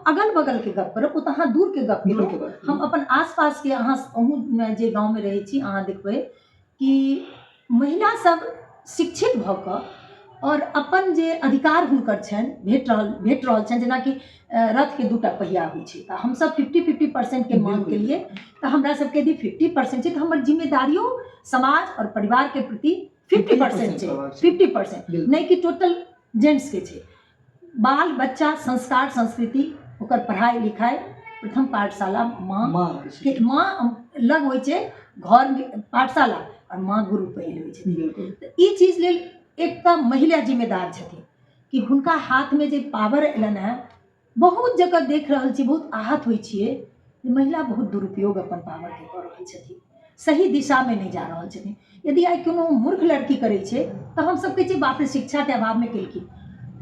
अगल बगल के गप करब, ओतहाँ दूर के गप दूर केलहुँ। के बात हम अपन आसपास के अहूँ जे गाँव में रहै छी अहाँ देखबै कि महिला सब शिक्षित भऽ कऽ और अपन जे अधिकार हुनकर छनि भेट रहल छनि, जेनाकि रथ के दूटा पहिया होइ छै तऽ हमसब 50-50% के मांग के लिए तऽ हमरा सबके यदि 50% छै तऽ हमर जिम्मेदारियों समाज और परिवार के प्रति 50% छै, 50% नहीं कि टोटल जेंट्स के छै। बाल बच्चा संस्कार संस्कृति ओकर पढ़ाई लिखाई प्रथम पाठशाला माँ लग होइ छै, घर में पाठशाला और माँ गुरु पहिल होइ छै। तऽ ई चीज लेल एक महिला जिम्मेदार छथिन कि हुनका हाथ में जे पावर एलन है, बहुत जगह देख रहल छी, बहुत आहत होइ छियै कि महिला बहुत दुरुपयोग अपन पावर के कऽ रहल छथिन, सही दिशा में नहीं जा रहल छथिन। यदि आई कोनो मूर्ख लड़की करै छै तऽ हम सब कहै छियै बाप रे शिक्षा के अभाव में केलखिन,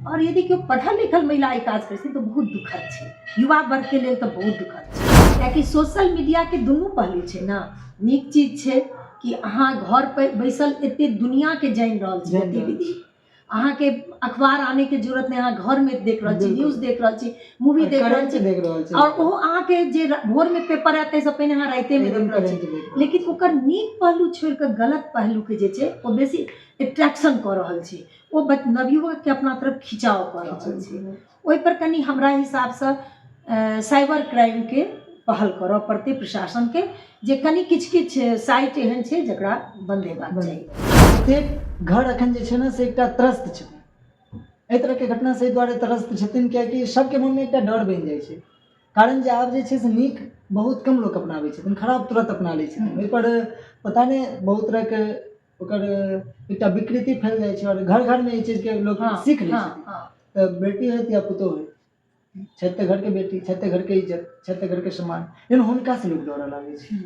और यदि केओ पढ़ल लिखल महिला ई काज करै छै तऽ बहुत दुखद छै, युवा वर्ग के लेल तऽ बहुत दुखद छै। कियाकि सोशल मीडिया के दुनू पहलू छै ना, नीक चीज छै कि अहाँ घर पर बैसल एते दुनिया के जानि रहल छी गतिविधि, अहाँ के अखबार आने के जरूरत नहीं, अहाँ घर में देख रहल छी, न्यूज देख रहल छी, मूवी देख रहल छी, और वो अहाँ के जे भोर में पेपर आते से पहले अहाँ राते में देख रहल छी। लेकिन ओकर नीक पहलू छोड़ के गलत पहलू के जे छै वो बेसी एट्रैक्शन कर रहल छै, वो नवयुवक के अपना तरफ खिंचाव कर रहल छै। ओहि पर कनी हमरा हिसाब से साइबर क्राइम के पहल करऽ पड़तै प्रशासन के, जे कनी किछ साइट एहन छै जकरा बंद हेबाक चाही। प्रत्येक घर अखन जे छै ना से एकटा त्रस्त छथिन, एहि तरह के घटना से द्वारे त्रस्त छथिन कियाकि सबके मन में एकटा डर बनि जाइ छै। कारण जे आब जे छै से नीक बहुत कम लोग अपनाबै छथिन, खराब तुरंत अपना लै छथिन। ओहि पर पता नहीं बहुत तरह के ओकर एकटा विकृति फैल जाइ छै और घर घर में ई चीज के लोग सीख लै छथिन। तऽ बेटी होइत या पुतोह होइत, छथि तऽ घर के बेटी, छथि तऽ घर के इज्जत, छथि तऽ घर के सम्मान, लेकिन हुनका से लोग डरऽ लागै छै।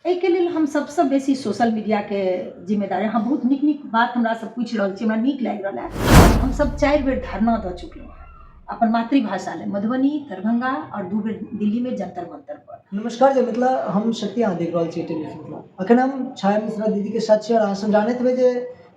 एहिके लेल हम सबसे बेसी सोशल मीडिया के जिम्मेदारी, हाँ बहुत नीक नीक बात हमरा सब पूछ रहल छी, हमरा नीक लागि रहल है। हम सब 4 बेर धरना दऽ चुकलहुँ अपन मातृभाषा ले, मधुबनी, दरभंगा और 2 बेर दिल्ली में जंतर मंतर पर। नमस्कार जय मिथिला, हम शक्ति अहाँ देख रहल छी टेलीविजन मिथिला। अखन हम छाया मिश्रा दीदी के साथ छी और अहाँ सब जानैत हेबै जे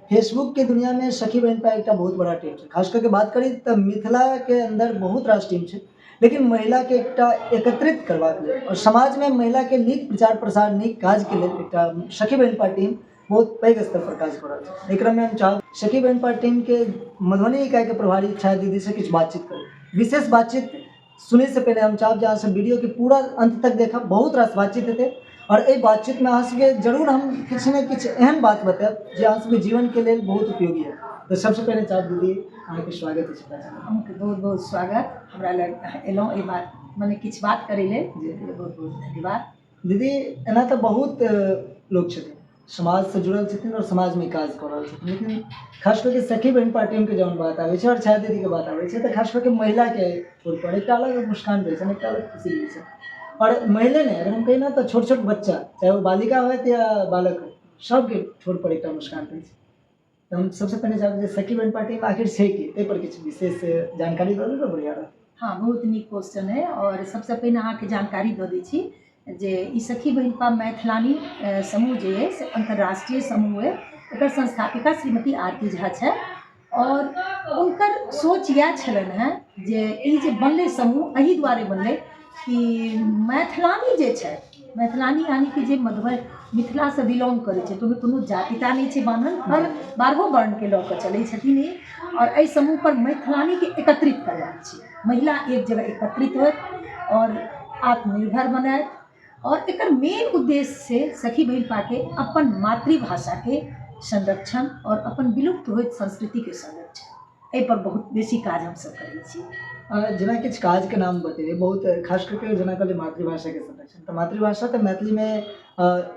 फेसबुक के दुनिया में सखी बहन पर एक बहुत बड़ा टीम है। खास करके बात करी तो मिथिला के अंदर बहुत रास टीम है, लेकिन महिला के एकटा एकत्रित करबाक लेल और समाज में महिला के नीक प्रचार प्रसार नीक काज के लेल एकटा सखी बहन पर टीम बहुत पैघ स्तर पर काज कर रहल है। एकरा में हम चाहब सखी बहन पर टीम के मधुबनी इकाई के प्रभारी छाया दीदी से किछु बातचीत करी। विशेष बातचीत सुने से पहले हम चाहब जे अहाँ सब वीडियो के पूरा अंत तक देखब, बहुत रास बातचीत हेतै और एहि बातचीत में अहाँ सबके जरूर हम किछु ने किछु एहन बात बतायब जे अहाँ सबके जीवन के लेल बहुत उपयोगी है। तो सबसे पहले चाहब दीदी अहाँके स्वागत है। अहाँके बहुत बहुत स्वागत, हमरा लग एलहुँ एहि बात मने किछु बात करै लेल, बहुत बहुत धन्यवाद। दीदी एना तो बहुत लोग छथिन समाज से जुड़ल छथिन और समाज में काज कर रहल छथिन, लेकिन खास करके सखी बहन पार्टी के जौन बात आबै छै और छाया दीदी के बात आबै छै तो खास करके महिला के तौर पर एकटा अलग मुस्कान रहै छै, एकटा अलग खुशी रहै छै। और महिले ने अगर हम कही ना तो छोट छोट बच्चा चाहे वो बालिका हो या बालक हो, सबके ठोर पर एकटा मुस्कान रहै छै। तो हम सबसे पहले चाहब जे सखी बहन पार्टी में आखिर छै कि एहि पर किछु विशेष जानकारी दऽ देबै बढ़िया रहत। हाँ बहुत नीक क्वेश्चन है, और सबसे पहिने अहाँके जानकारी दऽ दै छी जे ई सखी बहिनपा मैथिलानी समूह जे है से अंतर्राष्ट्रीय समूह है, एकर संस्थापिका श्रीमती आरती झा छै और उनकर सोच यह छलनि है जे ई जे बनलै समूह एहि दुआरे बनलै कि मैथिलानी जे छै, मैथिलानी यानी कि जे मधुबनी मिथिला से बिलोंग करै छै, तो कोनो जातिता नहीं छै बान्हल, हर 12 वर्ण के लऽ कऽ चलै छथिन ई। और एहि समूह पर मैथिलानी के एकत्रित करबाक छै, महिला एक जगह एकत्रित होत और आत्मनिर्भर बनत, और एकर मेन उद्देश्य से सखी बहिनपा के अपन मातृभाषा के संरक्षण और अपन विलुप्त होइत संस्कृति के संरक्षण, एहि पर बहुत बेसी काज हम सब करै छी। जेना किछु काज के नाम बतेबै, बहुत खास करके जेना कहलिए मातृभाषा के संरक्षण, तो मातृभाषा तो मैथिली में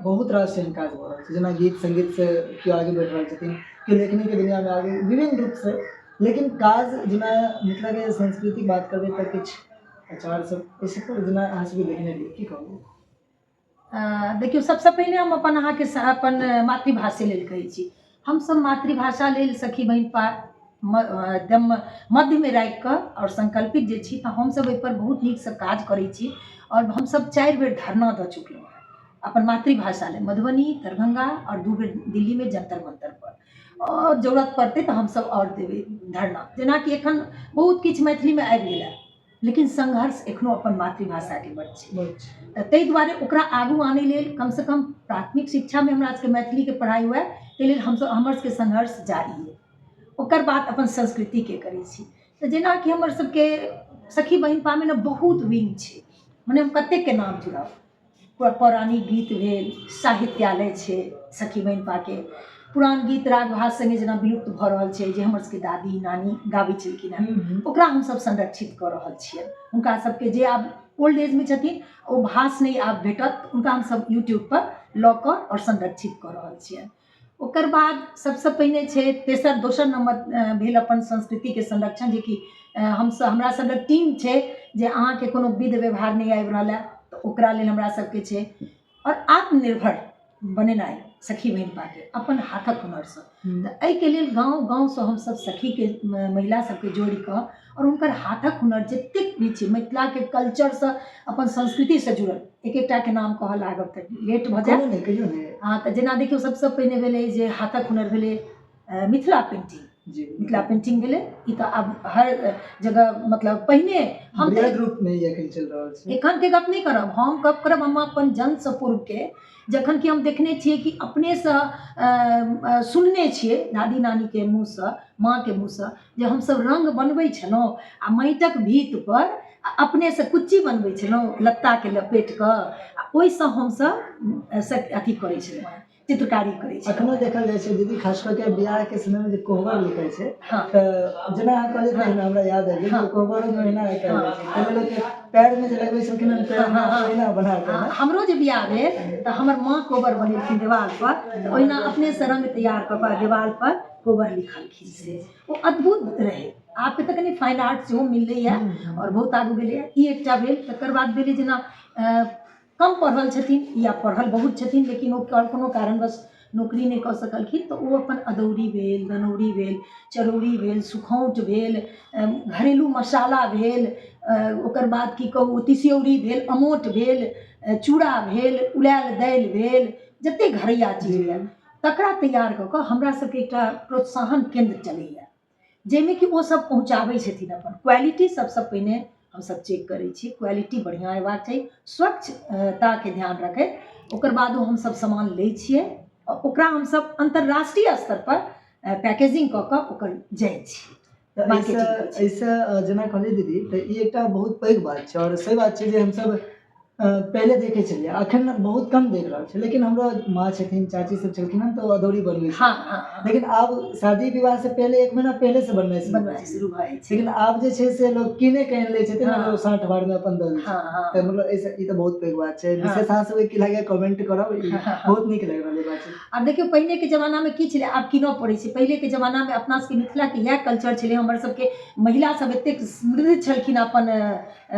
बहुत रास एहन काज भऽ रहल छै, जेना गीत संगीत से केओ आगे बढ़ि रहल छथिन, केओ लेखनी के दुनिया में आगे विभिन्न रूप से, लेकिन काज जेना मिथिला के संस्कृति बात करबै तऽ किछु आचार सब एहि सब पर जेना अहाँ सबके देखने रहिए की कहबै? देखियो सबसे पहले हम अपन अहाँके अपन मातृभाषा लेल कहै छी, हम सब मातृभाषा लेल सखी बहिनपा एकदम मध्य में राखि कऽ और संकल्पित जे छी, तऽ हम सब एहि पर बहुत नीक से काज करै छी और हम सब 4 बेर धरना दऽ चुकलहुँ अपन मातृभाषा ले, मधुबनी, दरभंगा और 2 बेर दिल्ली में जंतर मंतर पर, और जरूरत पड़तै तऽ हम सब और देबै धरना। जेना कि एखन बहुत किछु मैथिली में आबि गेल है, लेकिन संघर्ष एखनो अपन मातृभाषाके बड़ छै। बहुत छै। तऽ ताहि दुआरे ओकरा आगू आनै लेल कमसँ कम प्राथमिक शिक्षामे हमरा सबके मैथिलीके पढ़ाइ हुए, ताहि लेल हमर सबके संघर्ष जारी अइ। ओकर बाद अपन संस्कृतिके करै छी। तऽ जेनाकि हमर सबके सखी बहिनपामे ने बहुत विंग छै, मने हम कतेकके नाम जुड़ब। पौराणिक गीत भेल, साहित्यालय छै सखी बहिनपाके, पुरान गीत राग भाष संगे जेना विलुप्त भऽ रहल छै, जे हमर सबके दादी नानी गाबै छलखिन हेँ, ओकरा हमसब संरक्षित कऽ रहल छियनि। हुनका सबके जे आब ओल्ड एजमे छथिन, ओ भाष नहि आब भेटत, हुनका हमसब यूट्यूबपर लऽ कऽ आओर संरक्षित कऽ रहल छियनि। ओकर बाद सबसँ पहिने छै दोसर नंबर भेल अपन संस्कृतिके संरक्षण, जेकि हमरा सब लग टीम छै जे अहाँके कोनो विध व्यवहार नहि आबि रहल है तऽ ओकरा लेल हमरा सबके छै। आओर आत्मनिर्भर बनेनाइ सखी बहिनपाके अपन हाथक हुनरसँ। तऽ एहिके लेल गाँव गाँवसँ हमसब सखीके महिला सबके जोड़ि कऽ आओर हुनकर हाथक हुनर जतेक भी छै, मिथिलाके कल्चरसँ अपन संस्कृतिसँ जुड़ल एक एकटाके नाम कहऽ लागब तऽ लेट भऽ जायत। हाँ, तऽ जेना देखियौ सबसँ पहिने भेलै जे हाथक हुनर भेलै मिथिला पेंटिंग। मिथिला पेंटिंग भेलै, ई तऽ आब हर जगह मतलब पहिने हम बृहद रूपमे एखन चलि रहल छै। एखनके गप नहि करब, हम गप करब हम अपन जन्मसँ पूर्वके, जखन कि हम देखने छियै कि अपनेसँ सुनने छियै दादी नानीके मुँहसँ, माँके मुँहसँ, जे हमसब रङ्ग बनबै छलहुँ आ माटिक भीतपर अपनेसँ कुच्ची बनबै छलहुँ लत्ताके लपेट कऽ, आ ओहिसँ हमसब अथी करै छलहुँ, चित्रकारी करै छलहुँ। अखनो देखल जाइ छै दीदी, खास करके बियाहके समयमे जे कोहबर लिखै छै, हाँ। तऽ जेना अहाँ कहलियै तहिना हमरा याद आबि गेल, कोहबरोमे ओहिना कयल जाइ छै। पहिले लोक पैरमे जे लगबै छलखिन हँ, पैरमे ओहिना बना कऽ। हमरो जे बियाह भेल तऽ हमर माँ कोहबर बनेलखिन देवालपर, तऽ ओहिना अपनेसँ रङ्ग तैयार कऽ कऽ देवालपर कोहबर लिखलखिन, से ओ अद्भुत रहै। आब तऽ कनि फाइन आर्ट सेहो मिललैए आओर बहुत आगू गेलैए। ई एकटा भेल। तकर बाद भेलै जेना कम पढ़ल छथिन या पढ़ल बहुत छथिन, लेकिन ओ कोनो कारणवश नौकरी नहि कऽ सकलखिन, तऽ ओ अपन अदौरी भेल, दनौरी भेल, चरौरी भेल, सुखौँट भेल, घरेलू मसाला भेल, ओकर बाद की कहू तिसियौरी भेल, अमोट भेल, चूड़ा भेल, उलायल दालि भेल, जतेक घरैया चीज भेल, तकरा तैयार कऽ कऽ हमरा सबके एकटा प्रोत्साहन केन्द्र चलैए, जाहिमे कि ओ सब पहुँचाबै छथिन। अपन क्वालिटी सबसँ पहिने हमसब चेक करै छी, क्वालिटी बढ़िआँ हेबाक चाही, स्वच्छताके ध्यान रखैत ओकर बादो हमसब सामान लै छियै, आओर ओकरा हमसब अन्तर्राष्ट्रीय स्तरपर पैकेजिंग कऽ कऽ ओकर जाइ छी मार्केटिंग। एहिसँ जेना कहलियै दीदी, तऽ ई एकटा बहुत पैघ बात छै आओर सही बात छै जे हमसब पहिले देखै छलियै, अखन बहुत कम देख रहल छै। लेकिन हमरा माँ छथिन, चाची सब छलखिन हँ, तऽ ओ अदौरी बनबै छै। लेकिन आब शादी विवाह से पहले 1 महीना पहले से बननाइ शुरू भऽ जाइ छै। लेकिन आब जे छै से लोग कीने के आनि लै छथिन और 60 बार में अपन दऽ दै छै। तऽ मतलब ई तऽ बहुत पैघ बात छै। विशेष अहाँ सब की लागैया कमेंट करब, ई बहुत नीक लागि रहल बात छै। आब देखियौ पहिने के जमाना में की छलै, आब कीनऽ पड़ै छै। पहिले के जमाना में अपना सबके मिथिला के इएह कल्चर छलै, हमर सबके महिला सब एतेक समृद्ध छलखिन अपन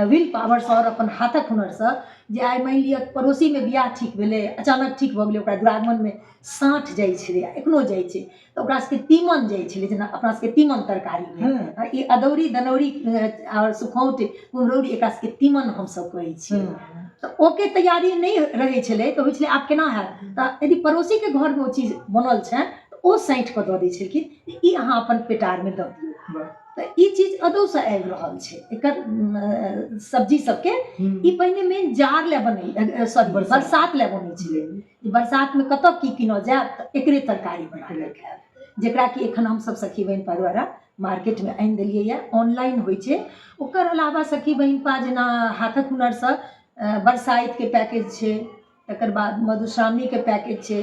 विल पावर और अपन हाथक हुनरसँ, जे आइ मानि लिअ पड़ोसी में बियाह ठीक भेलै, अचानक ठीक भऽ गेलै, ओकरा दुरागमन में साँठ जाइ छलै, एखनो जाइ छै, तऽ ओकरा सबके तीमन जाइ छलै, जेना अपना सबके तीमन तरकारी में ई अदौरी दनौरी और सुखौंत कुम्हरौरी, एकरा सबके तीमन हमसब कहै छियै। तऽ ओके तैयारी नहि रहै छलै, तऽ होइ छलै आब केना हैत, तऽ यदि पड़ोसी के घर में ओ चीज बनल छै तऽ ओ साँठि कऽ दऽ दै छलखिन, ई अहाँ अपन पेटार में दऽ दियौ। तऽ ई चीज अदौसँ आबि रहल छै, एकर सब्जी सबके। ई पहिने मेन जाड़ लए बनै, सॉरी बरसात लए बनै छलै। बरसात में कतऽ की कीनऽ जायब, तऽ एकरे तरकारी बना कऽ खायब, जेकरा कि एखन हमसब सखी बहिनपा द्वारा मार्केट में आनि देलियै यऽ, ऑनलाइन होइ छै। ओकर अलावा सखी बहिनपा जेना हाथक हुनरसँ बरसाइत के पैकेज छै, तकर बाद मधुश्रावणी के पैकेज छै,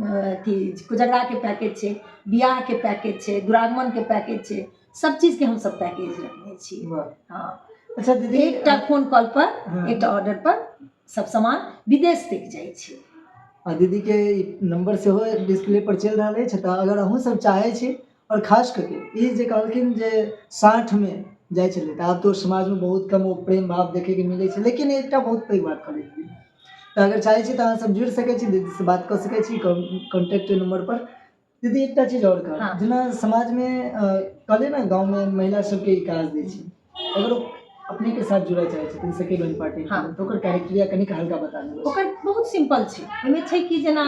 अथी कोजगरा के पैकेज छै, बियाह के पैकेज छै, दुरागमन के पैकेज छै, सब चीज के हमसब पैकेज रखने छी। हाँ, अच्छा दीदी, एकटा फोन कॉल पर एकटा ऑर्डर पर सब सामान विदेश तक जाइ छै। आ दीदी के नंबर सेहो डिस्प्ले पर चलि रहल अछि, तऽ अगर अहूँ सब चाहै छी, और खास करके ई जे कहलखिन जे 60 में जाइ छलै, तऽ आब तो समाज में बहुत कम ओ प्रेम भाव देखे के मिलै छै। लेकिन एकटा बहुत पैघ बात कहलियै, तऽ अगर चाहै छी तऽ अहाँ सब जुड़ि सकै छी, दीदी से बात कऽ सकै छी कॉन्टैक्ट नंबर पर। दीदी एकटा चीज और कहब, जेना समाज में कहलियै ना गाँव में महिला सबके ई काज दै छै, अगर ओ अपने के साथ जुड़ऽ चाहै छथिन सखी बहन पार्टी, तो ओकर क्राइटेरिया कनिक हल्का बता देबै। ओकर बहुत सिंपल छै, ओहिमे छै कि जेना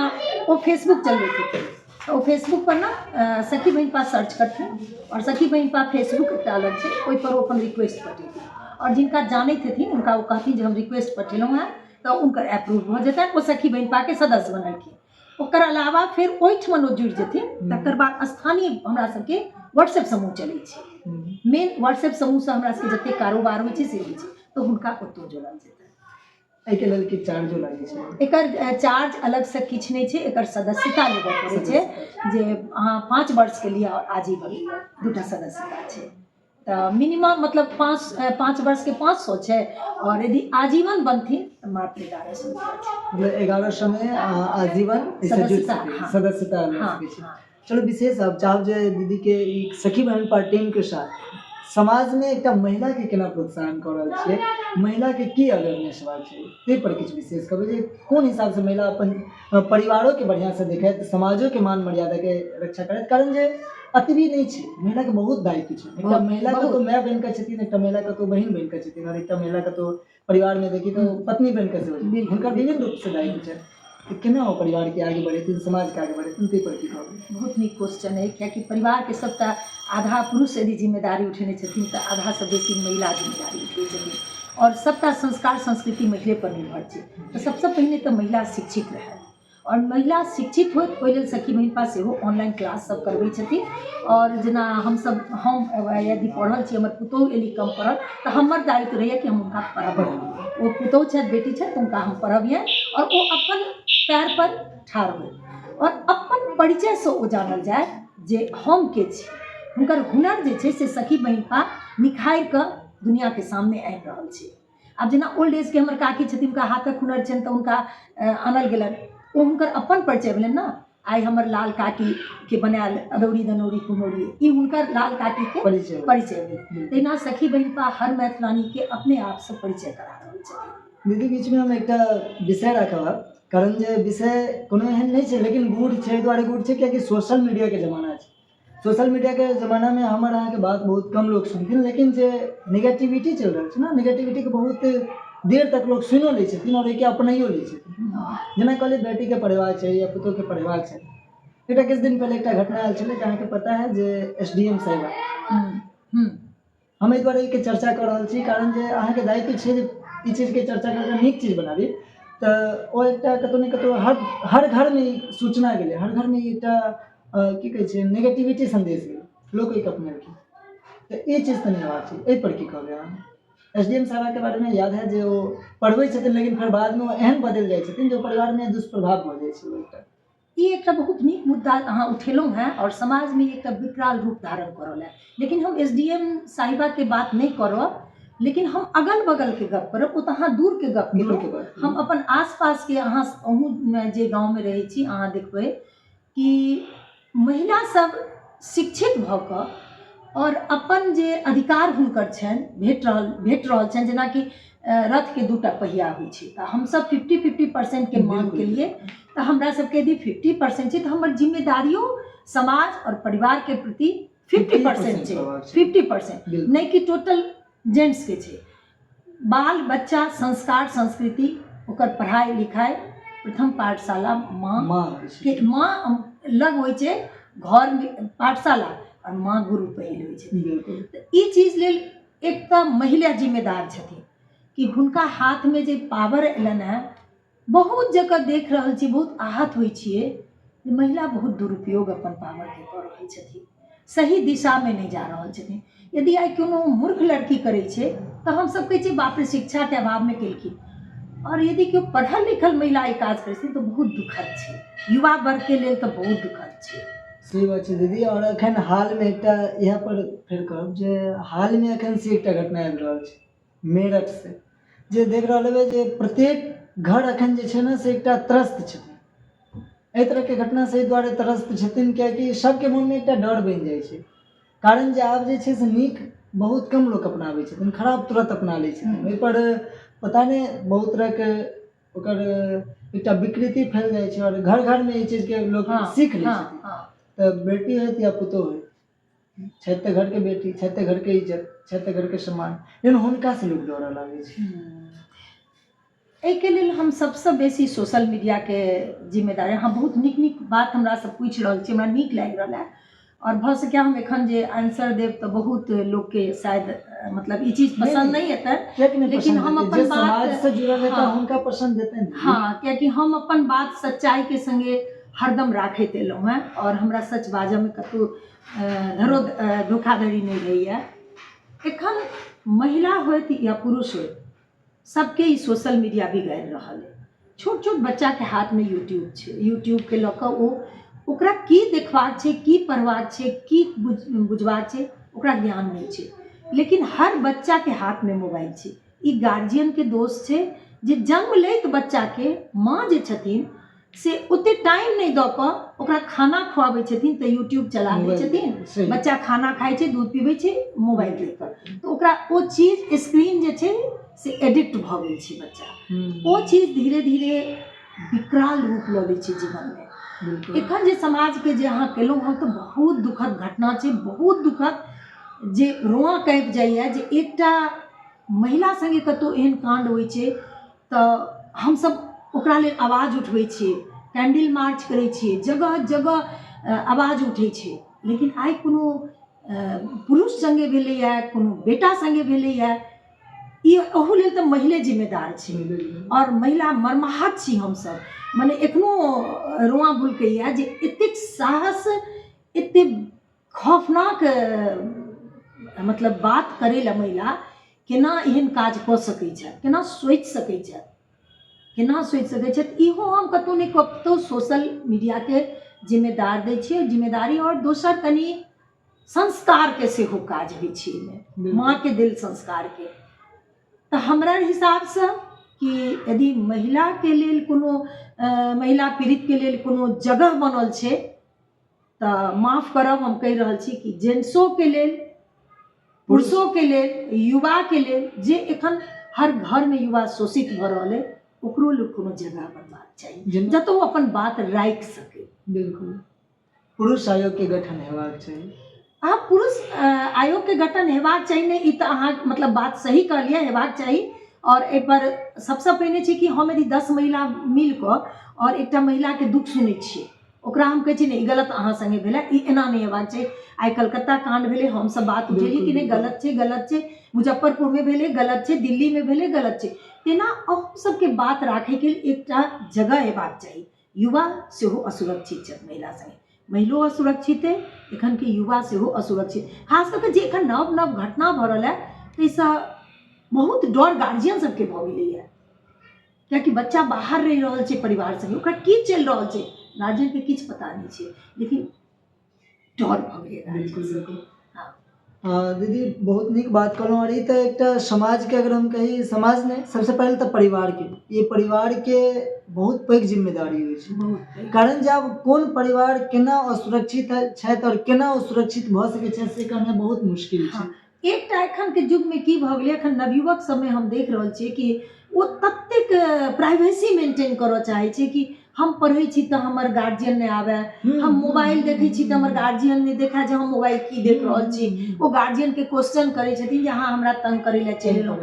ओ फेसबुक चलबैत हेतै, तऽ ओ फेसबुक पर ना सखी बहिनपा सर्च करथिन, और सखी बहिनपा फेसबुक एकटा अलग छै, ओहि पर ओ अपन रिक्वेस्ट पठेथिन, और जिनका जानैत हेथिन उनका वो कहथिन जे हम रिक्वेस्ट पठेलहुँ हैं तो उनकर अप्रूव भऽ जेतनि, ओ सखी बहिनपा के सदस्य बनलखिन। ओकर अलावा फेर ओहिठमन ओ जुड़ि जेथिन, तकर बाद स्थानीय हमरा सबके व्हाट्सएप समूह चलै छै, मेन व्हाट्सएप समूह से हमरा सबके जतेक कारोबार होइ छै से होइ छै, तो हुनका ओतऽ जोड़ल जेतनि। एहिके लेल की चार्जो लागै छै? एकर चार्ज अलग से किछु नहीं छै, एकर सदस्यता लेबऽ पड़ै छै, जे अहाँ 5 वर्ष के लिए और आजीवन दूटा सदस्यता छै। तो मिनिमम मतलब 5 वर्ष के 500 छै, और यदि आजीवन बनथिन तो मात्र 1100 रुपया छै। मतलब 1100 में आजीवन इससे जुड़ सदस्यता, सकै, हाँ। सदस्यता ले हाँ, सकै छै। हाँ। चलो विशेष अब चाहब जे दीदी के ई सखी बहन टीम के साथ समाज में एकटा महिला के केना प्रोत्साहन कऽ रहल छियै, महिला के की अवेयरनेस हेबाक चाही, ताहि पर किछु विशेष कहबै जे कोन हिसाब से महिला अपन परिवारों के बढ़िया से देखैत, समाजो के मान मर्यादा के रक्षा करैत, कारण जे अतबी नहीं छै, महिला के बहुत दायित्व छै। एकटा महिला के तो माय बन के छथिन, एकटा महिला के तो बहिन बन के छथिन, और एकटा महिला के तो परिवार में देखी तो पत्नी बन के सेहो छथिन। हुनकर विभिन्न रूप से दायित्व छै। तो केना ओ परिवार के आगे बढ़ेथिन, समाज के आगे बढ़ेथिन, ताहि पर की कहबै? बहुत नीक क्वेश्चन है, कियाकि परिवार के सबटा आधा पुरुष यदि जिम्मेदारी उठेने छथिन तो आधा से बेसी महिला जिम्मेदारी उठेने छथिन, और सबटा संस्कार संस्कृति महिले पर निर्भर छै। तो सबसे पहिने तो महिला शिक्षित रहे, और महिला शिक्षित हो ओहि लेल सखी बहिनपा सेहो ऑनलाइन क्लास सब करबै छथिन। और जेना हम यदि पढ़ल छी, हमर पुतौह एली कम पढ़ल तो हमर दायित्व रहैया कि हम हुनका पढ़ाबी। ओ पुतौह छथि, बेटी छथि, हुनका हम पढ़बियनि, और ओ अपन पैर पर ठाढ़ होय, और अपन परिचय से ओ जानल जाए जे हम के छी। हुनकर हुनर जे छै से सखी बहिनपा निखारि कऽ दुनिया के सामने आबि रहल छै। आब जेना ओल्ड एज के हमर काकी छथिन, हुनका हाथक हुनर छनि तऽ हुनका आनल गेलनि, ओ हुनकर अपन परिचय भेलनि ना। आइ हमर लाल काकी के बनायल अदौरी दनौरी कुम्हौरी, ई हुनकर लाल काकी के परिचय भेल। तहिना सखी बहिनपा हर मैथिलानी के अपने आप से परिचय करा रहल छथिन। दीदी बीच में हम एकटा विषय रखब, कारण जे विषय कोनो एहन नहीं छै, लेकिन गुड़ छै, एहि दुआरे गुड़ छै कियाकि सोशल मीडिया के जमाना छै। सोशल मीडिया के जमाना में हमर अहाँ के बात बहुत कम लोग सुनथिन, लेकिन जे नेगेटिविटी चल रहल छै ना, नेगेटिविटी के बहुत देर तक लोग सुनो लै छथिन और एके अपनाइयो लै छथिन। जेना कहलिए बेटी के पढ़ेबाक चाही या पुतौह के पढ़ेबाक चाही। एकटा किछु दिन पहले एकटा घटना आयल छलै, अहाँके पता है जे एसडीएम साहिबा, हम एहि दुआरे के चर्चा कर रहल छी, कारण जे अहाँके दायित्व छै जे ई चीज के चर्चा करके नीक चीज बनाबी। तऽ ओ एकटा कतौ ने कतौ हर घर में सूचना गेलै, हर घर में एकटा की कहै छै नेगेटिविटी संदेश गेलै, लोग एक अपनेलखिन। तऽ ई चीज तऽ नहि हेबाक चाही, एहि पर की कहबै अहाँ? एसडीएम साहब के बारे में याद है जे ओ पढ़बै छथिन, लेकिन फिर बाद में एहन बदलि जाइ छथिन जो परिवार में दुष्प्रभाव भऽ जाइ छै। एकटा ई एकटा बहुत नीक मुद्दा अहाँ उठेलहुँ हैं, और समाज में एकटा विकराल रूप धारण करल है। लेकिन हम एसडीएम साहिबा के बात नहीं करब, लेकिन हम अगल बगल के गप करब। ओ तऽ अहाँ दूर के गप केलहुँ, हम अपन आसपास के अहाँ अहूँ जे गाँव में रहै छी अहाँ देखबै कि महिला सब शिक्षित भऽ कऽ और अपन जे अधिकार हुनकर छनि भेट रहल छनि। जेनाकि रथ के दूटा पहिया होइ छै, तऽ हमसब 50-50% के मांग के लिए, तऽ हमरा सबके यदि 50% छै तऽ हमर जिम्मेदारियों समाज और परिवार के प्रति 50% छै, 50% नहीं कि टोटल जेंट्स के छै। बाल बच्चा संस्कार संस्कृति ओकर पढ़ाई लिखाई प्रथम पाठशाला माँ लग होइ छै, घर में पाठशाला, और माँ गुरु पहिल होइ छै। तऽ ई चीज लेल एकटा महिला जिम्मेदार छथिन कि हुनका हाथ में जे पावर एलनि हैं। बहुत जगह देख रहल छी, बहुत आहत होइ छियै, महिला बहुत दुरुपयोग अपन पावर के कऽ रहल छथिन, सही दिशा में नहीं जा रहल छथिन। यदि आइ कोनो मूर्ख लड़की करै छै तऽ हम सब कहै छियै बाप रे शिक्षा के अभाव में केलखिन, और यदि केओ पढ़ल लिखल महिला ई काज करै छथिन तऽ बहुत दुखद छै, युवा वर्ग के लेल तऽ बहुत दुखद छै। सही बात छै दीदी। और अखन हाल में एकटा यहाँ पर फेर कहब जे हाल में अखन से एकटा घटना आबि रहल छै मेरठ से, जे देख रहल हेबै जे प्रत्येक घर अखन जे छै ना से एकटा त्रस्त छथिन। एहि तरह के घटना से एहि दुआरे त्रस्त छथिन कियाकि सबके मन में एकटा डर बनि जाइ छै, कारण जे आब जे छै से नीक बहुत कम लोग अपनाबै छथिन, खराब तुरंत अपना लै छथिन। ओहि पर पता नहीं बहुत तरह के ओकर एकटा विकृति फैल जाइ छै, और घर घर में ई चीज के लोग सीख लै छथिन। तऽ बेटी है या पुतौह है, छथि तऽ घर के बेटी, छथि तऽ घर के इज्जत, छथि तऽ घर के सम्मान, लेकिन हुनका से लोग डरऽ लागै छै। एहिके लेल हम सबसे बेसी सोशल मीडिया के जिम्मेदारी, अहाँ बहुत नीक नीक बात हमरा से पूछि रहल छी, हमरा नीक लागि रहल है। और भ सके हम एखन जे आंसर देब तो बहुत लोग के शायद मतलब ई चीज पसंद नहीं हेतै, लेकिन हम अपन समाज बात से जुड़ल है हाँ हुनका पसंद देते हैं। हाँ कियाकि हम अपन बात सच्चाई के संगे हरदम राखैत एलहुँ हैं और हमरा सच बाजऽ में कतौ धोखाधड़ी नहीं रही है। एखन महिला होइत या पुरुष होइत सबके ई सोशल मीडिया बिगाड़ि रहल है। छोट छोट बच्चा के हाथ में यूट्यूब छै, यूट्यूब के लऽ कऽ ओकरा की देखबाक छै, की पढ़बाक छै, की बुझबाक छै, ओकरा ज्ञान नहीं छै, लेकिन हर बच्चा के हाथ में मोबाइल छै। ई गार्जियन के दोष छै जे जन्म लैत बच्चा के माँ जे छथिन से ओते टाइम नहीं दऽ कऽ ओकरा खाना खुआबै छथिन तऽ यूट्यूब चला दै छथिन, बच्चा खाना खाइ छै, दूध पीबै छै, मोबाइल लेकर, तो ओकरा ओ चीज स्क्रीन जे छै से एडिक्ट भऽ गेल छै बच्चा। ओ चीज धीरे धीरे विकराल रूप लऽ लै छै जीवन में। एखन जे समाज के जे अहाँ केलहुँ हँ तो बहुत दुखद घटना छै, बहुत दुखद जे रोआ काँपि जाइए जे एकटा महिला संगे कतौ एहन कांड होइ छै तऽ हमसब ओकरा लेल आवाज उठबै छियै, कैंडल मार्च करै छियै, जगह जगह आवाज उठै छै, लेकिन आइ कोनो पुरुष संगे भेलैए, कोनो बेटा संगे भेलैए, ई ओहू लेल तऽ महिले जिम्मेदार छै और महिला मर्माहत छी हमसब। मने एखनो रोआ भुलकैया जे एतेक साहस, एते खौफनाक मतलब बात करै ला महिला केना एहन काज कऽ सकै छथि, केना सोचि सकै छथि, केना सोचि सकै छथि। इहो हम कतौ ने कतौ सोशल मीडिया के जिम्मेदार दै छियै जिम्मेदारी, और दोसर कनी संस्कार के सेहो काज होइ छै एहिमे, माँ के दिल संस्कार के। तऽ हमरा हिसाब से कि यदि महिला के लेल कोनो महिला पीड़ित के लेल कोनो जगह बनल छै तऽ माफ करब हम कहि रहल छी कि जेंट्सो के लेल, पुरुषों के लेल, युवा के लेल, जे एखन हर घर में युवा शोषित भऽ रहल है, ओकरो लेल कोनो जगह बनबाक चाहिए जतऽ ओ अपन बात राखि सके। बिल्कुल पुरुष आयोग के गठन हेबाक चाहिए। हाँ, पुरुष आयोग के गठन हेबाक चाहिए नहीं, ई तऽ अहाँ मतलब बात सही कहलिए, हेबाक चाहिए। और एहि पर सबसे पहिने छै कि हम यदि 10 महिला मिल कऽ और एकटा महिला के दुख सुनै छियै, ओकरा हम कहै छी नहीं गलत अहाँ संगे भेलै, ई एना नहीं हेबाक चाहिए। आइ कलकत्ता कांड भेलै, हम सब बात उठेलिए कि नहीं गलत छै, गलत छै, मुजफ्फरपुर में भेलै गलत छै, दिल्ली में भेलै गलत छै, तेना अहूँ सबके बात राखै के एकटा जगह हेबाक चाहिए। युवा सेहो असुरक्षित छथि महिला संगे, महिलो असुरक्षित है, एखन के युवा सेहो असुरक्षित, खास करके जे एखन नव नव घटना भऽ रहल है ताहिसँ बहुत डर गार्जियन सबके भऽ गेलैए, कियाकि बच्चा बाहर रहि रहल छै परिवार संगे, ओकरा की चलि रहल छै गार्जियन के किछु पता नहीं छै, लेकिन डर भऽ गेलै। दीदी बहुत नीक बात कहलहुँ, और ई तऽ एकटा समाज के अगर हम कही, समाज ने सबसे पहले तऽ परिवार के, ये परिवार के बहुत पैघ जिम्मेदारी होइ छै, कारण जब कोन परिवार केना असुरक्षित छथि और केना असुरक्षित भऽ सकै छै से कहना बहुत मुश्किल छै। एकटा एखन के युग में की भऽ गेलै, एखन नवयुवक सब में हम देख रहल छियै कि ओ ततेक प्राइवेसी मेंटेन करऽ चाहै छै कि हम पढ़ै छी तऽ हमर गार्जियन नहीं आवे, हम मोबाइल देखै छी तऽ हमर गार्जियन नहीं देखा जे हम मोबाइल की देख रहल छी, ओ गार्जियन के क्वेश्चन करै छथिन जे अहाँ हमरा तंग करै ला चलि एलहुँ।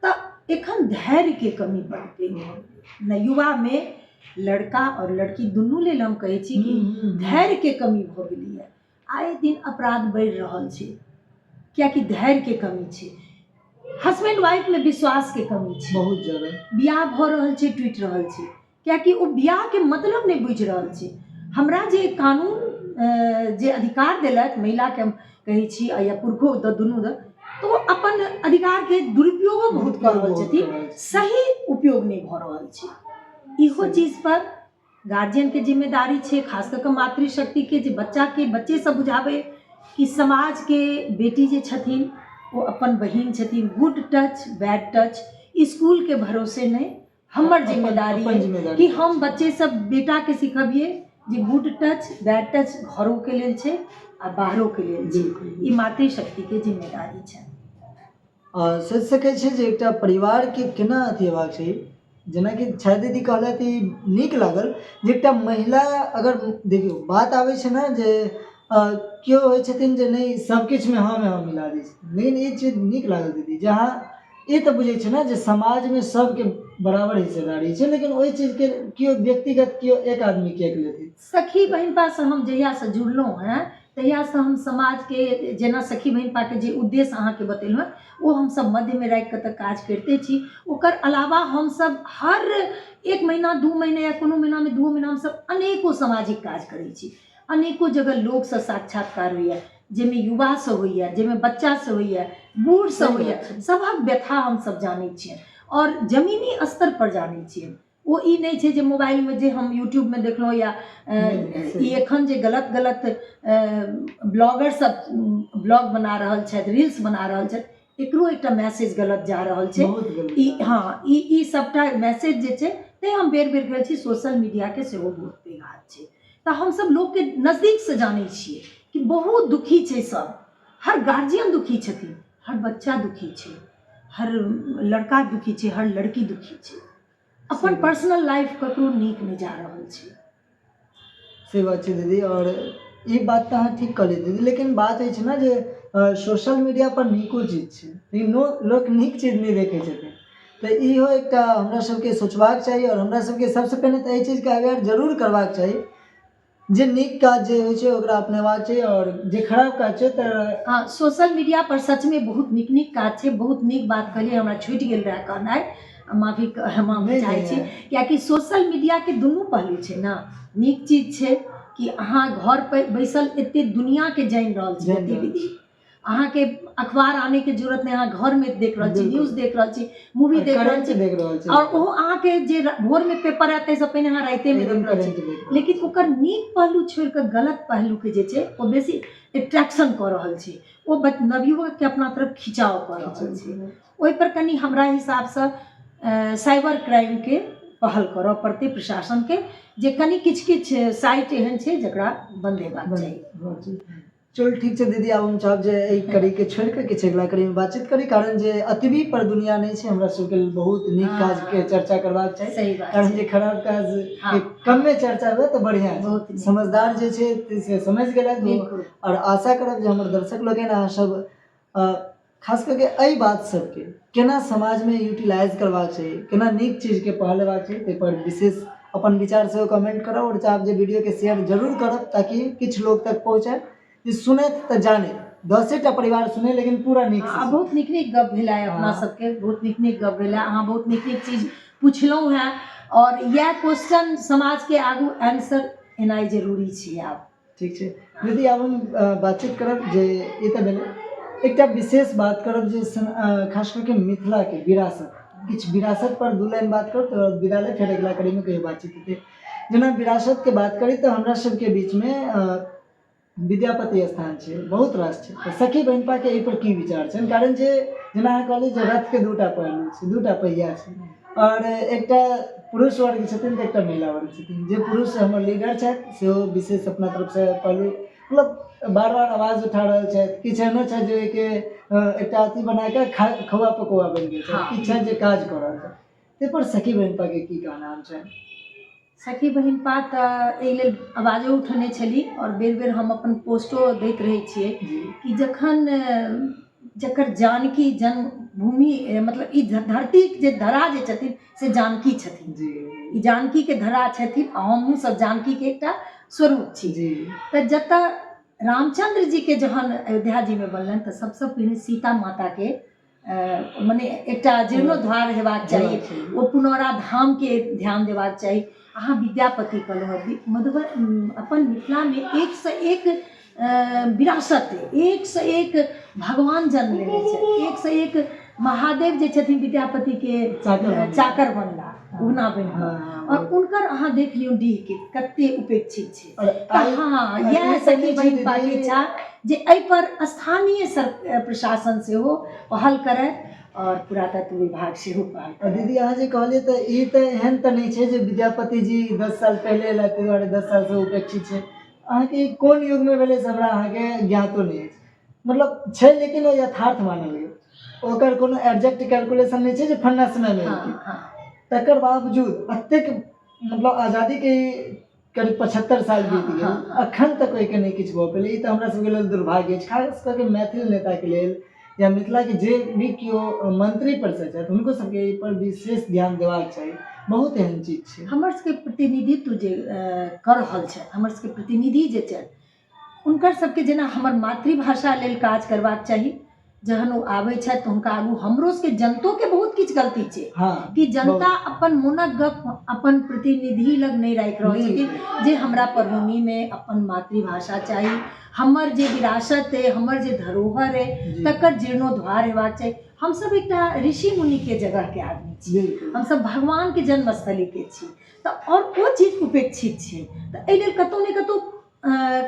तऽ एखन धैर्य के कमी बढ़ गेल है युवा में, लड़का और लड़की दुनू लेल हम कहै छी कि धैर्य के कमी भऽ गेलै है। आए दिन अपराध बढ़ि रहल छै कियाकि धैर्य के कमी छै, हस्बैंड वाइफ में विश्वास के कमी छै, बहुत ज्यादा बियाह भऽ रहल छै, टूटि रहल छै, कियाकि ओ बियाह के मतलब नहीं बुझि रहल छै। हमरा जे कानून जे अधिकार देलक महिला के, हम कहै छी या पुरुषो दुनू दऽ, तो वो अपन अधिकार के दुरुपयोगो बहुत कर रहल छथिन, सही उपयोग नहीं भऽ रहल छै। इहो चीज पर गार्जियन के जिम्मेदारी छै, खास करके मातृशक्ति के, जे बच्चे सब बुझाबै कि समाज के बेटी जे छथिन वो अपन बहिन छथिन, good touch bad touch school के भरोसे नहीं, हमर जिम्मेदारी है कि हम बच्चे सब बेटा के सिखबिए जे गुड टच बैड टच घरों के लेल छै आ बाहरों के लेल छै, ई मातृशक्ति के जिम्मेदारी छै। सोचि सकै छै जे एकटा परिवार के केना अथी हेबाक चाही, जेना कि छाया दीदी कहलथि नीक लागल जे एकटा महिला, अगर देखियौ बात आबै छै ना जे केओ होइ छथिन जे नहीं सब किछु में हाँ मिला दै छै, लेकिन ई चीज नीक लागल दीदी जहाँ ये तऽ बुझै छै ना जे समाज में सबके बराबर हिस्सेदारी छै, लेकिन ओहि चीज के केओ व्यक्तिगत केओ एक आदमी किएक लेथिन। सखी बहिनपा से हम जहिया से जुड़लहुँ हैं तहियासँ हम समाजके जेना सखी बहिन पाके जे उद्देश्य अहाँके बतेलहुँ हेँ ओ हमसब मध्यमे राखि कऽ तऽ काज करिते छी। ओकर अलावा हमसब हर 1 महीना 2 महीना या कोनो महीनामे 2 महीना हमसब अनेको सामाजिक काज करै छी। अनेको जगह लोकसँ साक्षात्कार होइए, जाहिमे युवासँ होइए, जाहिमे बच्चासँ होइए, बूढ़सँ सही होइए, बात छै। सभक व्यथा हमसब जानै छियै और जमीनी स्तर पर जानै छियै। ओ ई नहि छै जे मोबाइलमे जे हम यूट्यूबमे देखलहुँ या ई एखन जे गलत गलत ब्लॉगर सब ब्लॉग बना रहल छथि, रील्स बना रहल छथि, एकरो एकटा मैसेज गलत जा रहल छै। बहुत गलत ई हाँ ई सबटा मैसेज जे छै ते हम बेर बेर कहै छी सोशल मीडियाके सेहो बहुत पैघ हाथ छै। तऽ हमसब लोकके नजदीकसँ जानै छियै कि बहुत दुखी छै सब, हर गार्जियन दुखी छथिन, हर बच्चा दुखी छै, हर लड़का दुखी छै, हर लड़की दुखी छै। अपन पर्सनल लाइफ ककरो नीक नहि जा रहल छै। से बात छै दीदी, और ई बात तऽ अहाँ ठीक कहलियै दीदी, लेकिन बात होइ छै ने जे सोशल मीडिया पर नीको चीज छै, लेकिन लोक नीक चीज नहि देखै छथिन। तऽ इहो एकटा हमरा सबके सोचबाक चाही, और हमरा सबके सबसँ पहिने तऽ एहि चीजके अवेयर जरूर करबाक चाही जे नीक काज जे होइ छै ओकरा अपनेबाक चाही, और जे खराब काज छै तऽ हाँ सोशल मीडिया पर सचमे बहुत नीक नीक काज छै। बहुत नीक बात कहलियै, हमरा छूटि गेल रहै कहनाइ, माफी चाहै छी। कियाकि सोशल मीडियाके दुनू पहलू छै ने। नीक चीज छै कि अहाँ घर पर बैसल एते दुनियाके जानि रहल छी गतिविधि, अहाँके अखबार आनेके जरूरत नहीं, अहाँ घरमे देख रहल छी, न्यूज देख रहल छी, मूवी देख रहल छी, और ओहो अहाँके जे भोरमे पेपर आयत ताहिसँ पहिने अहाँ रातिमे देख रहल छी। लेकिन ओकर नीक पहलू छोड़ि कऽ गलत पहलूके जे छै ओ बेसी एट्रैक्शन कऽ रहल छै, ओ नवयुवकके अपना तरफ खिंचाव कऽ रहल छै। ओहिपर कनि हमरा हिसाबसँ साइबर क्राइमके पहल करऽ पड़तै प्रशासनके, जे कनि किछु किछु साइट एहन छै जकरा बंद हेबाक चाही। चल ठीक छै दीदी, आब हम चाहब जे एहि कड़ीके छोड़ि कऽ किछु अगिला कड़ीमे बातचीत करी, कारण जे अतबी पर दुनिया नहीं छै, हमरा सबके बहुत नीक काजके चर्चा करबाक चाही। सही बात कारण जे खराब काज के कमे चर्चा हुए तऽ बढ़िया छै। समझदार जे छै से समझ गेलथि, और आशा करब जे हमर दर्शक लोग अहाँ सब खास करके एहि बात सबके केना समाजमे यूटिलाइज करबाक चाही, केना नीक चीजके पहल हेबाक चाही, ताहि पर विशेष अपन विचार सेहो कमेंट करब, और चाहब जे वीडियोके शेयर जरूर करब ताकि किछु लोग तक पहुँचे, जे सुनैत तऽ जाने 10टा परिवार सुने लेकिन पूरा नीक से। बहुत नीक नीक गप भेलै अपना सबके, बहुत नीक नीक गप भेलै, अहाँ बहुत नीक नीक चीज पुछलहुँ हैं, और यह क्वेश्चन समाजके आगू आंसर एनाइ जरूरी छै आब। ठीक छै दीदी, आब हम बातचीत करब जे ई तऽ भेलै, एकटा विशेष बात करब जे खास करके मिथिलाके विरासत, किछु विरासत पर 2 लाइन बात करब तऽ विद्यालय फेर अगिला कड़ीमे कहियो बातचीत हेतै। जेना विरासतके बात करी तऽ हमरा सबके बीचमे विद्यापति स्थान छै, बहुत रास छै, तऽ सखी बहिनपाके एहि पर की विचार छनि? कारण जे जेना अहाँ कहलियै जे रथके 2टा पहलू छै, 2टा पहिया छै, और एकटा पुरुष वर्ग छथिन तऽ एकटा महिला वर्ग छथिन। जे पुरुष हमर लीडर छथि सेहो विशेष अपना तरफसँ पहलू मतलब बार बार आवाज उठा रहल छथि, किछु एहनो छै जे एकटा अथी बना कऽ खौआ पकौआ बनि गेल छै, किछु छै जे काज कऽ रहल छै, ताहि पर सखी बहिनपाके की कहना छै? सखी बहिनपा तऽ एहि लेल आवाजो उठेने छली, और बेर बेर हम अपन पोस्टो दैत रहै छियै कि जकर जानकी जन्मभूमि, मतलब ई धरती जे धरा जे छथिन से जानकी छथिन, ई जानकीके धरा छथिन, हमहूँ सब जानकीके एकटा स्वरूप छी। तऽ जतऽ रामचंद्र जीके जहन अयोध्या जीमे बनलनि तऽ सबसँ पहिने सीता माताके मने एकटा जीर्णोद्धार हेबाक चाही, ओ पुनौरा धामके ध्यान देबाक चाही। अहाँ विद्यापति कहलहुँ, मधुबन अपन मिथिलामे 1 सँ 1 विरासत, 1 सँ 1 भगवान जन्म लेने छथि, 1 सँ 1 महादेव जे छथिन विद्यापतिके चाकर बनला, उगना बनि, और उनकर अहाँ देख लियौ डीहके कते उपेक्षित छै। हाँ, यह सखी बहिनपाके इच्छा जे एहि पर स्थानीय प्रशासन सेहो पहल करे, और पुरातत्व विभाग सेहो पहल करे। दीदी अहाँ जे कहलियै तऽ ई तऽ एहन तऽ नहीं छै जे विद्यापति जी 10 साल पहले एलथि ताहि दुआरे 10 साल से उपेक्षित छै। अहाँके कोन युगमे भेलै से हमरा अहाँके ज्ञातो नहीं अछि, मतलब छै लेकिन ओ यथार्थ मानल गेल, ओकर कोनो एग्जैक्ट कैलकुलेशन नहीं छै जे फन्ना समयमे एलखिन। तकर बावजूद एतेक मतलब आजादीके करीब 75 साल बीत गेल, अखन तक ओहिके नहीं किछु भऽ पेलै। ई तऽ हमरा सबके लेल दुर्भाग्य अछि, खास करके मैथिल नेताके लेल, या मिथिलाके जे भी केओ मंत्री परिषद छथि हुनको सबके एहि पर विशेष ध्यान देबाक चाही। बहुत एहन चीज छै, हमर सबके प्रतिनिधित्व जे कऽ रहल छथि, हमर सबके प्रतिनिधि जे छथि हुनकर सबके जेना हमर मातृभाषा लेल काज करबाक चाही। जहन ओ आबै छथि तऽ हुनका आगू हमरो सबके जनतो के बहुत किछु गलती छै हाँ कि जनता अपन मोनक गप अपन प्रतिनिधि लग नहीं राखि रहल छथिन जे हमरा पढ़ौनी में अपन मातृभाषा चाही, हमर जे विरासत है, हमर जे धरोहर है जी। तकर जीर्णोद्धार हेबाक चाही। हम सब एकटा ऋषि मुनि के जगह के आदमी छी, बिल्कुल हम सब भगवान के जन्मस्थली के छी, तऽ और ओ चीज उपेक्षित छै। तऽ एहि लेल कतौ ने कतौ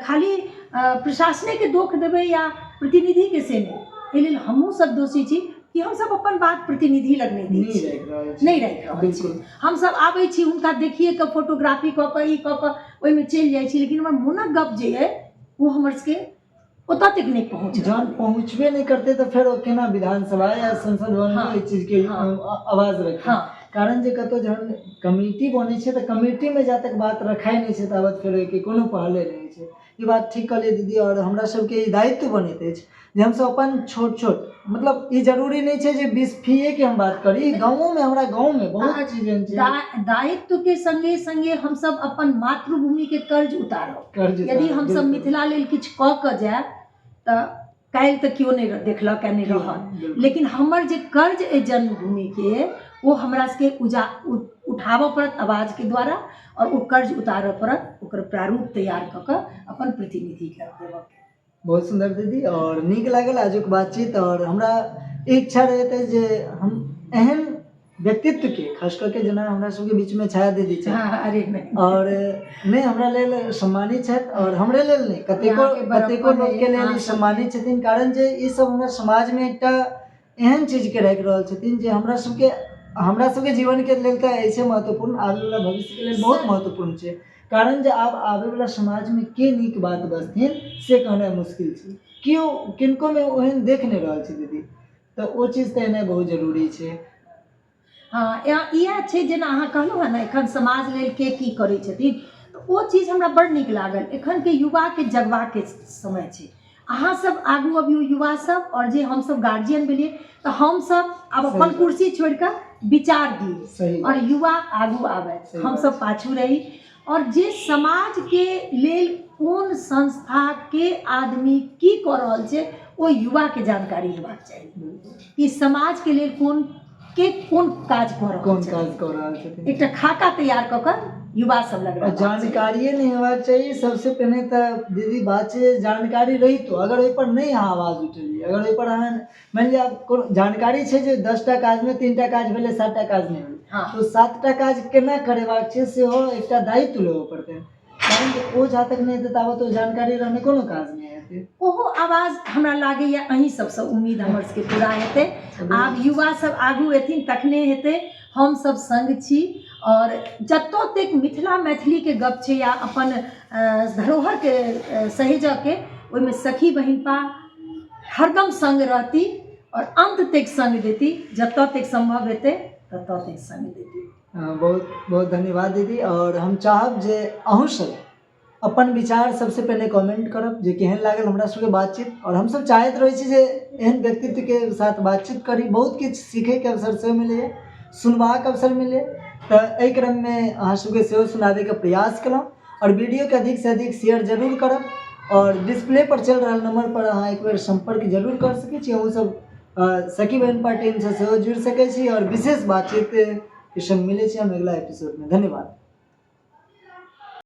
खाली प्रशासने के दोष देबै या प्रतिनिधि के से नहीं, एहि लेल हमहूँ सब दोषी छी कि हम सब अपन बात प्रतिनिधि लग नहीं दै छी, नहीं राखि रहल छी। हम सब आबै छी हुनका देखिए के फोटोग्राफी कऽ कऽ ई कऽ कऽ ओहिमे चलि जाइ छी, लेकिन हमर मोनक गप जे अइ वो हमर सबके ओतऽ तक नहीं पहुँच जहन पहुँचबे नहीं करते तो फिर केना विधानसभा या संसद भवन में इस चीज के आवाज रखे। कारण जे कतौ जहन कमिटी बनै छै तऽ कमिटी में जा तक बात रखाई नहीं छै ताबत फिर के कोनो पहले नहीं छै। ई बात ठीक कहलिए दीदी। और हमरा सबके ई दायित्व बनैत अछि जे हम सब अपन छोट छोट मतलब ई जरूरी नहीं छै जे 20 फीए के हम बात करी, गाँवों में हमरा गाँव में बहुत चीजें छै। दायित्व के संगे संगे हम सब अपन मातृभूमि के कर्ज उतारब। यदि हम सब मिथिला लेल किछु कऽ कऽ जायब तऽ काल्हि तऽ केओ नहीं देखलक नहीं रहल, लेकिन हमर जे कर्ज अइ जन्मभूमि के वो हमरा सबके उठाबऽ पड़त आवाज के द्वारा, और वो कर्ज उतारऽ पड़त, ओकर प्रारूप तैयार कऽ कऽ अपन प्रतिनिधि के देबऽ के। बहुत सुंदर दीदी और नीक लागल आजुक बातचीत। और हमरा इच्छा रहते जे हम एहन व्यक्तित्व के खास करके जेना हमरा सबके बीच में छाया दीदी छै अरे नहीं और नहीं हमरा लेल सम्मानित छथि और हमरे लेल नहीं कतेको लोग के लेल सम्मानित छथिन। कारण जे ई सब हमरा समाज में एकटा एहन चीज के राखि रहल छथिन जे हमरा सबके जीवन के लेल तऽ ऐसे महत्वपूर्ण आगे वाला भविष्य के लेल बहुत महत्वपूर्ण छै। कारण जे आब आबे वाला समाज में के नीक बात बजथिन से कहना मुश्किल छै, क्यों किनको में ओहन देख नहीं रहल छै दीदी, तो वो चीज तऽ एनाइ बहुत जरूरी छै। हाँ इएह छै जेना अहाँ कहलहुँ हँ ने एखन समाज लेल के की करै छथिन, तऽ ओ चीज हमरा बड़ नीक लागल। एखन के युवा के जगबाक के समय छै, अहाँ सब आगू अबियौ युवा सब, और जे हम सब गार्जियन भेलिए तऽ हम सब आब अपन कुर्सी छोड़ कऽ विचार दी और युवा आगू आबै, हम सब पाछू रही। और जे समाज के लेल कोन संस्था के आदमी की कऽ रहल छै ओ युवा के जानकारी हेबाक चाही कि समाज के लेल कोन काज कऽ रहल छै। एकटा खाका तैयार कऽ कऽ युवा सब लग जानकारिये नहीं हेबाक चाहिए। सबसे पहले तो दीदी बात छै जानकारी रही तो अगर ओहि पर नहीं अहाँ आवाज उठेलिए, अगर ओहि पर अहाँ मान लिअ जानकारी छै जे 10टा काज में 3टा काज भेलै 7टा काज नहीं भेलै, तो 7टा काज केना करेबाक छै सेहो एकटा दायित्व लेबऽ पड़तै। कारण जे ओ जा तक नहीं हेतै ताबत ओ जानकारी रहने कोनो काज नहीं हेतै। ओहो आवाज हमरा लागैया अहीं सबसँ उम्मीद हमर सबके पूरा हेतै। आब युवा सब आगू एथिन तखने हेतै। हम सब संग छी और जतऽ तक मिथिला मैथिली के गप छै या अपन धरोहर के सहेजऽ के, ओहिमे सखी बहिनपा हरदम संग रहती और अंत तक संग देती, जतऽ तक संभव हेतै ततऽ तक संग देती। बहुत बहुत धन्यवाद दीदी। और हम चाहब जे अहूँ सब अपन विचार सबसे पहले कमेंट करब जे केहन लागल हमरा सबके बातचीत। और हम सब चाहैत रहै छी जे एहन व्यक्तित्व के साथ बातचीत करी, बहुत किछु सीखे के अवसर से मिले, सुनबाक अवसर मिले। तो एहि क्रम में अहाँ सबके सेहो सुनाबे के प्रयास केलहुँ। और वीडियो के अधिक से अधिक शेयर जरूर करब और डिस्प्ले पर चल रहा नंबर पर अहाँ एक बेर संपर्क जरूर कर सकै छी। अहूँ सब सखी बहिनपा टीम से सेहो जुड़ि सकै छी और विशेष बातचीत के संग मिले छी हम अगला एपिसोड में। धन्यवाद।